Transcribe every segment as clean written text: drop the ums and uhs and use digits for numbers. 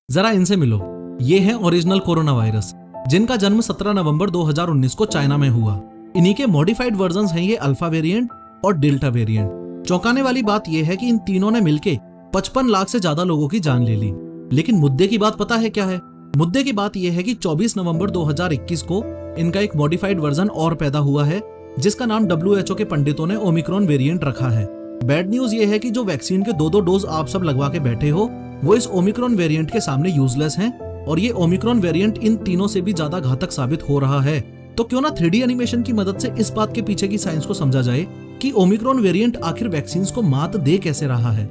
जरा इनसे मिलो। ये है ओरिजिनल कोरोना वायरस, जिनका जन्म 17 नवंबर 2019 को चाइना में हुआ। इन्हीं के मॉडिफाइड वर्जन्स हैं ये अल्फा वेरिएंट और डेल्टा वेरिएंट। चौंकाने वाली बात यह है कि इन तीनों ने मिलके 55 लाख से ज्यादा लोगों की जान ले ली। लेकिन मुद्दे की बात पता है क्या है? मुद्दे की बात यह है कि 24 नवंबर 2021 को इनका एक मॉडिफाइड वर्जन और पैदा हुआ है, जिसका नाम WHO के पंडितों ने ओमिक्रॉन वेरिएंट रखा है। बैड न्यूज ये है कि जो वैक्सीन के 2-2 डोज आप सब लगवा के बैठे हो, वो इस ओमिक्रॉन वेरिएंट के सामने यूजलेस हैं और ये ओमिक्रॉन वेरिएंट इन तीनों से भी ज्यादा घातक साबित हो रहा है। तो क्यों ना 3D एनिमेशन की मदद से इस बात के पीछे की साइंस को समझा जाए कि ओमिक्रॉन वेरिएंट आखिर वैक्सीन को मात दे कैसे रहा है।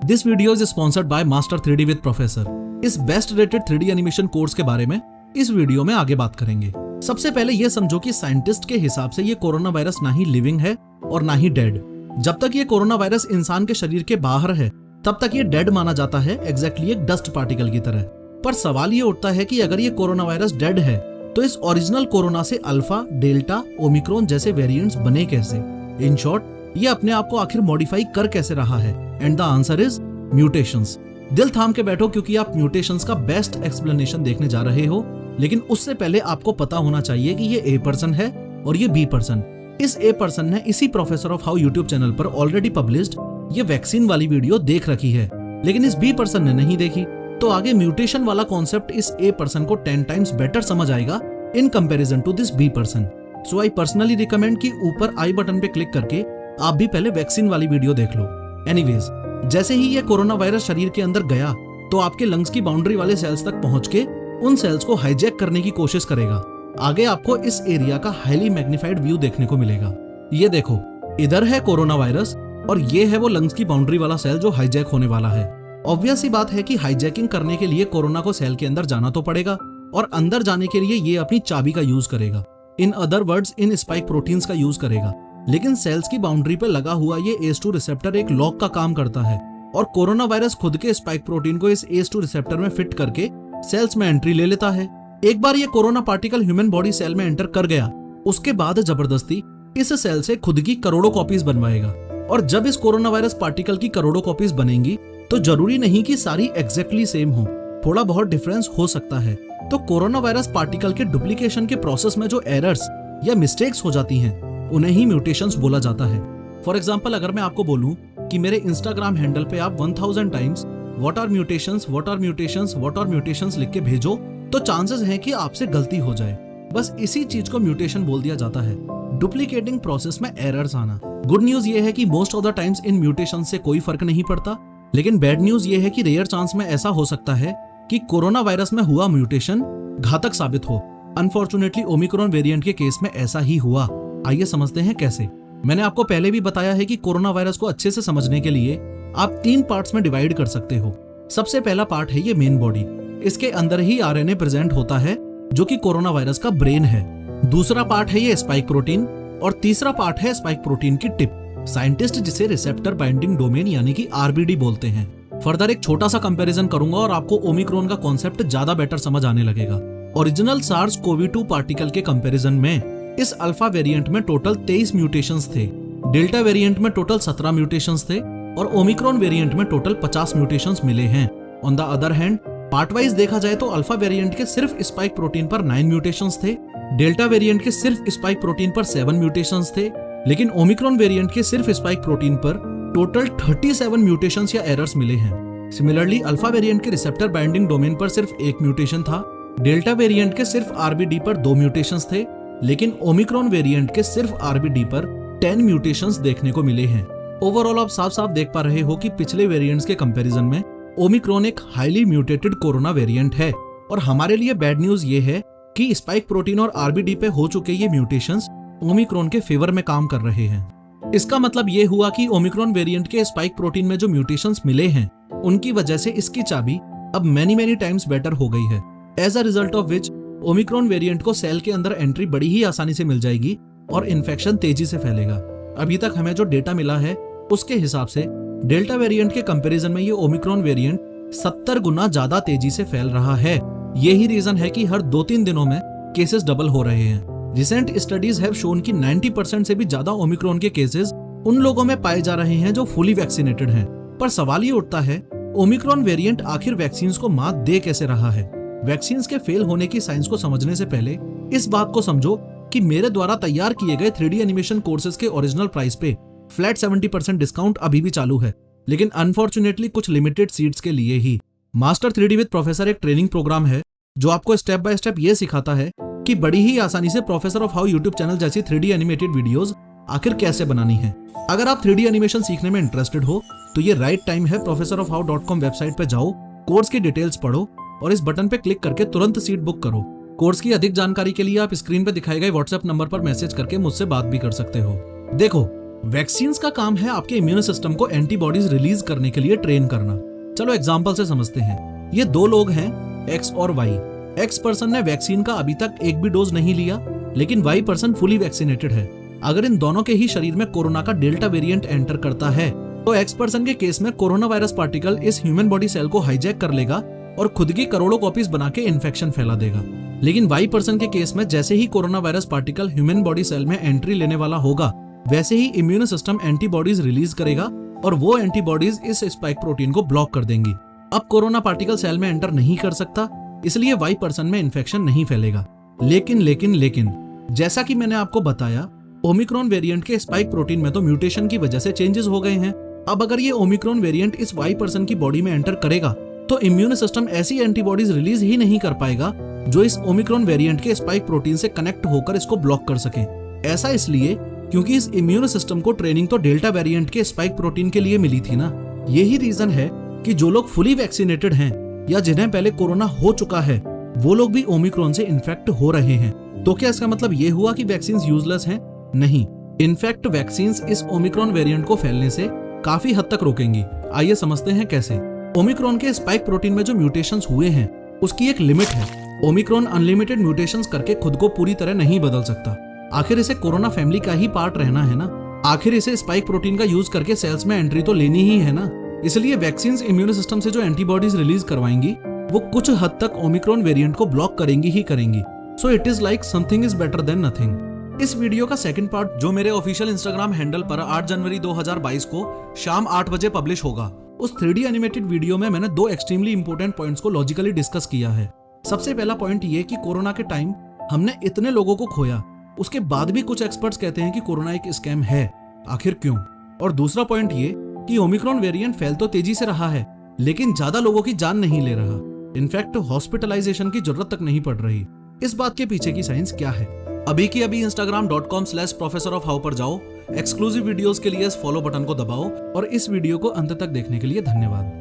This video is sponsored by master 3D with professor. इस best rated 3D animation course के बारे में इस वीडियो में आगे बात करेंगे। सबसे पहले ये समझो कि साइंटिस्ट के हिसाब से ये कोरोना वायरस ना ही लिविंग है और ना ही डेड। जब तक ये कोरोना वायरस इंसान के शरीर के बाहर है, तब तक ये डेड माना जाता है, एग्जैक्टली एक डस्ट पार्टिकल की तरह। पर सवाल ये उठता है कि अगर ये कोरोना वायरस डेड है, तो इस ओरिजिनल कोरोना से अल्फा, डेल्टा, ओमिक्रॉन जैसे वेरिएंट्स बने कैसे? इन शॉर्ट, ये अपने आप को आखिर मॉडिफाई कर कैसे रहा है? And the answer is mutations. दिल थाम के बैठो, क्योंकि आप म्यूटेशंस का बेस्ट एक्सप्लेनेशन देखने जा रहे हो। लेकिन उससे पहले आपको पता होना चाहिए कि ये ए पर्सन है और ये बी पर्सन। इस ए पर्सन ने इसी professor of how YouTube channel पर ऑलरेडी पब्लिश्ड ये वैक्सीन वाली वीडियो देख रखी है, लेकिन इस बी पर्सन ने नहीं देखी। तो आगे म्यूटेशन वाला कॉन्सेप्ट इस ए पर्सन को 10 टाइम्स बेटर समझ आएगा in comparison to this B person. So I personally recommend कि ऊपर आई बटन पे क्लिक करके आप भी पहले वैक्सीन वाली वीडियो देख लो। एनीवेज, जैसे ही ये कोरोना वायरस शरीर के अंदर गया, तो आपके लंग्स की बाउंड्री वाले सेल्स तक पहुंच के उन सेल्स को हाईजैक करने की कोशिश करेगा। आगे आपको इस एरिया का हाईली मैग्नीफाइड व्यू देखने को मिलेगा। ये देखो, इधर है कोरोना वायरस और ये है वो लंग्स की बाउंड्री वाला सेल जो हाईजैक होने वाला है। ऑब्वियस सी बात है कि हाईजैकिंग करने के लिए कोरोना को सेल के अंदर जाना तो पड़ेगा और अंदर जाने के लिए ये अपनी चाबी का यूज करेगा। In other words, in spike proteins का यूज करेगा। लेकिन सेल्स की बाउंड्री पर लगा हुआ ये ACE2 रिसेप्टर एक लॉक का काम करता है और कोरोना वायरस खुद के स्पाइक प्रोटीन को इस ACE2 रिसेप्टर में फिट करके सेल्स में एंट्री ले लेता है। एक बार ये corona particle human body cell में एंटर कर गया, उसके बाद जबरदस्ती इस सेल से खुद की करोड़ों कॉपीज बनवाएगा। और जब इस कोरोना वायरस पार्टिकल की करोड़ों कॉपीज बनेंगी, तो जरूरी नहीं कि सारी एग्जैक्टली सेम हो, थोड़ा बहुत डिफरेंस हो सकता है। तो कोरोना वायरस पार्टिकल के डुप्लीकेशन के प्रोसेस में जो एरर्स या मिस्टेक्स हो जाती हैं, उन्हें ही म्यूटेशंस बोला जाता है। फॉर एग्जाम्पल, अगर मैं आपको बोलूं कि मेरे इंस्टाग्राम हैंडल पे आप 1000 times what are mutations, what are mutations, what are mutations लिख के भेजो, तो चांसेस हैं कि आपसे गलती हो जाए। बस इसी चीज को म्यूटेशन बोल दिया जाता है, डुप्लीकेटिंग प्रोसेस में एरर्स आना। गुड न्यूज ये है कि most of the times in mutation से कोई फर्क नहीं पड़ता, लेकिन बैड न्यूज ये है कि रेयर चांस में ऐसा हो सकता है कि कोरोना वायरस में हुआ म्यूटेशन घातक साबित हो। अनफॉर्चुनेटली ओमिक्रॉन वेरिएंट के केस में ऐसा ही हुआ। आइए समझते हैं कैसे। मैंने आपको पहले भी बताया है कि कोरोना वायरस को अच्छे से समझने के लिए आप 3 पार्ट्स में डिवाइड कर सकते हो। सबसे पहला पार्ट है ये मेन बॉडी। इसके अंदर ही RNA प्रेजेंट होता है, जो कि कोरोना वायरस का ब्रेन है। दूसरा पार्ट है ये स्पाइक प्रोटीन और तीसरा पार्ट है स्पाइक प्रोटीन की टिप, साइंटिस्ट जिसे रिसेप्टर बाइंडिंग डोमेन यानी कि RBD बोलते हैं। फर्दर एक छोटा सा कंपैरिजन करूंगा और आपको ओमिक्रॉन का कॉन्सेप्ट ज्यादा बेटर समझ आने लगेगा। ओरिजिनल SARS-CoV-2 पार्टिकल के कंपैरिजन में इस अल्फा वेरिएंट में टोटल 23 म्यूटेशंस थे, डेल्टा वेरिएंट में टोटल 17 म्यूटेशंस थे और ओमिक्रॉन वेरिएंट में टोटल 50 म्यूटेशंस मिले हैं। On the other hand, part wise देखा जाए तो अल्फा वेरिएंट के सिर्फ स्पाइक प्रोटीन पर 9 म्यूटेशंस थे, डेल्टा वेरिएंट के सिर्फ स्पाइक प्रोटीन पर 7 म्यूटेशंस थे, लेकिन ओमिक्रॉन वेरिएंट के सिर्फ स्पाइक प्रोटीन पर टोटल 37 म्यूटेशंस या एरर्स मिले हैं। सिमिलरली अल्फा वेरिएंट के रिसेप्टर बाइंडिंग डोमेन पर सिर्फ 1 म्यूटेशन था, डेल्टा वेरिएंट के सिर्फ RBD पर 2 म्यूटेशंस थे, लेकिन ओमिक्रॉन वेरिएंट के सिर्फ RBD पर 10 म्यूटेशंस देखने को मिले हैं। ओवरऑल आप साफ साफ देख पा रहे हो कि पिछले वेरिएंट्स के कंपैरिजन में ओमिक्रॉन एक हाईली म्यूटेटेड कोरोना वेरिएंट है। और हमारे लिए बैड न्यूज ये है कि स्पाइक प्रोटीन और RBD पे हो चुके ये म्यूटेशंस ओमिक्रॉन के फेवर में काम कर रहे हैं। इसका मतलब ये हुआ कि ओमिक्रॉन वेरिएंट के स्पाइक प्रोटीन में जो म्यूटेशंस मिले हैं, उनकी वजह से इसकी चाबी अब मेनी टाइम्स बेटर हो गई है। As a result of which Omicron variant को सेल के अंदर एंट्री बड़ी ही आसानी से मिल जाएगी और इन्फेक्शन तेजी से फैलेगा। अभी तक हमें जो डेटा मिला है, उसके हिसाब से डेल्टा वेरिएंट के कंपैरिजन में ये ओमिक्रॉन वेरिएंट 70 गुना ज्यादा तेजी से फैल रहा है। यही रीजन है कि हर 2-3 दिनों में केसेस डबल हो रहे हैं। रिसेंट स्टडीज हैव शोन कि 90% से भी ज्यादा ओमिक्रॉन के केसेस उन लोगों में पाए जा रहे हैं जो फुली वैक्सीनेटेड हैं। पर सवाल ये उठता है, ओमिक्रॉन वेरिएंट आखिर वैक्सीन को मात दे कैसे रहा है? वैक्सीन के फेल होने की साइंस को समझने से पहले इस बात को समझो कि मेरे द्वारा तैयार किए गए 3D एनिमेशन कोर्सेज के ओरिजिनल प्राइस पे फ्लैट 70% डिस्काउंट अभी भी चालू है, लेकिन अनफॉर्चुनेटली कुछ लिमिटेड सीट्स के लिए ही। मास्टर 3D विद प्रोफेसर एक ट्रेनिंग प्रोग्राम है जो आपको स्टेप बाय स्टेप ये सिखाता है कि बड़ी ही आसानी से professor of how YouTube channel जैसी 3D एनिमेटेड वीडियोस आखिर कैसे बनानी है। अगर आप 3D एनिमेशन सीखने में इंटरेस्टेड हो तो ये राइट टाइम है। professorofhow.com वेबसाइट पे जाओ, कोर्स की डिटेल्स पढ़ो और इस बटन पे क्लिक करके तुरंत सीट बुक करो। कोर्स की अधिक जानकारी के लिए आप स्क्रीन पे दिखाए गए व्हाट्सएप नंबर पर मैसेज करके मुझसे बात भी कर सकते हो। देखो, वैक्सीन का काम है आपके इम्यून सिस्टम को एंटीबॉडीज रिलीज करने के लिए ट्रेन करना। चलो एग्जाम्पल से समझते हैं। ये दो लोग हैं, एक्स और वाई। एक्स पर्सन ने वैक्सीन का अभी तक एक भी डोज नहीं लिया, लेकिन वाई पर्सन फुली वैक्सीनेटेड है। अगर इन दोनों के ही शरीर में कोरोना का डेल्टा वेरिएंट एंटर करता है तो एक्स पर्सन के केस में कोरोना वायरस पार्टिकल इस ह्यूमन बॉडी सेल को हाईजैक कर लेगा और खुद की करोड़ों कॉपीज बना के इन्फेक्शन फैला देगा। लेकिन वाई पर्सन के केस में जैसे ही corona virus particle human body cell में एंट्री लेने वाला होगा, वैसे ही इम्यून सिस्टम एंटीबॉडीज रिलीज करेगा और वो एंटीबॉडीज इस स्पाइक प्रोटीन को ब्लॉक कर देंगी। अब कोरोना पार्टिकल सेल में एंटर नहीं कर सकता, इसलिए वाई पर्सन में इन्फेक्शन नहीं फैलेगा। लेकिन जैसा कि मैंने आपको बताया, ओमिक्रॉन वेरिएंट के स्पाइक प्रोटीन में तो म्यूटेशन की वजह से चेंजेस हो गए हैं। अब अगर ये ओमिक्रॉन वेरिएंट इस वाई पर्सन की बॉडी में एंटर करेगा तो इम्यून सिस्टम ऐसी एंटीबॉडीज रिलीज ही नहीं कर पाएगा जो इस ओमिक्रॉन वेरिएंट के स्पाइक प्रोटीन से कनेक्ट होकर इसको ब्लॉक कर सके। ऐसा इसलिए क्योंकि इस इम्यून सिस्टम को ट्रेनिंग तो डेल्टा वेरिएंट के स्पाइक प्रोटीन के लिए मिली थी ना। यही रीजन है कि जो लोग फुली वैक्सीनेटेड हैं या जिन्हें पहले कोरोना हो चुका है, वो लोग भी ओमिक्रॉन से इन्फेक्ट हो रहे हैं। तो क्या इसका मतलब ये हुआ कि वैक्सीन यूजलेस हैं? नहीं, इनफैक्ट वैक्सीन इस ओमिक्रॉन वेरिएंट को फैलने से काफी हद तक रोकेंगी। आइए समझते हैं कैसे। ओमिक्रॉन के स्पाइक प्रोटीन में जो म्यूटेशंस हुए हैं उसकी एक लिमिट है। ओमिक्रॉन अनलिमिटेड म्यूटेशंस करके खुद को पूरी तरह नहीं बदल सकता। आखिर इसे कोरोना फैमिली का ही पार्ट रहना है ना। आखिर इसे स्पाइक प्रोटीन का यूज करके सेल्स में एंट्री तो लेनी ही है ना। इसलिए वैक्सीन इम्यून सिस्टम से जो एंटीबॉडीज रिलीज करवाएंगी वो कुछ हद तक ओमिक्रॉन वेरिएंट को ब्लॉक करेंगी ही करेंगी। So it is like something is better than nothing. इस वीडियो का सेकंड पार्ट जो मेरे ऑफिशियल इंस्टाग्राम हैंडल पर 8 जनवरी 2022 को शाम 8 बजे पब्लिश होगा, उस 3D एनिमेटेड वीडियो में मैंने 2 एक्सट्रीमली इंपॉर्टेंट पॉइंट्स को लॉजिकली डिस्कस किया है। सबसे पहला पॉइंट ये कि कोरोना के टाइम हमने इतने लोगों को खोया, उसके बाद भी कुछ एक्सपर्ट्स कहते हैं कि कोरोना एक स्कैम है, आखिर क्यों? और दूसरा पॉइंट ये कि ओमिक्रॉन वेरिएंट फैल तो तेजी से रहा है, लेकिन ज्यादा लोगों की जान नहीं ले रहा। इनफैक्ट हॉस्पिटलाइजेशन की जरूरत तक नहीं पड़ रही। इस बात के पीछे की साइंस क्या है? अभी की अभी instagram.com/professorofhow पर जाओ, एक्सक्लूसिव वीडियोस के लिए इस फॉलो बटन को दबाओ और इस वीडियो को अंत तक देखने के लिए धन्यवाद।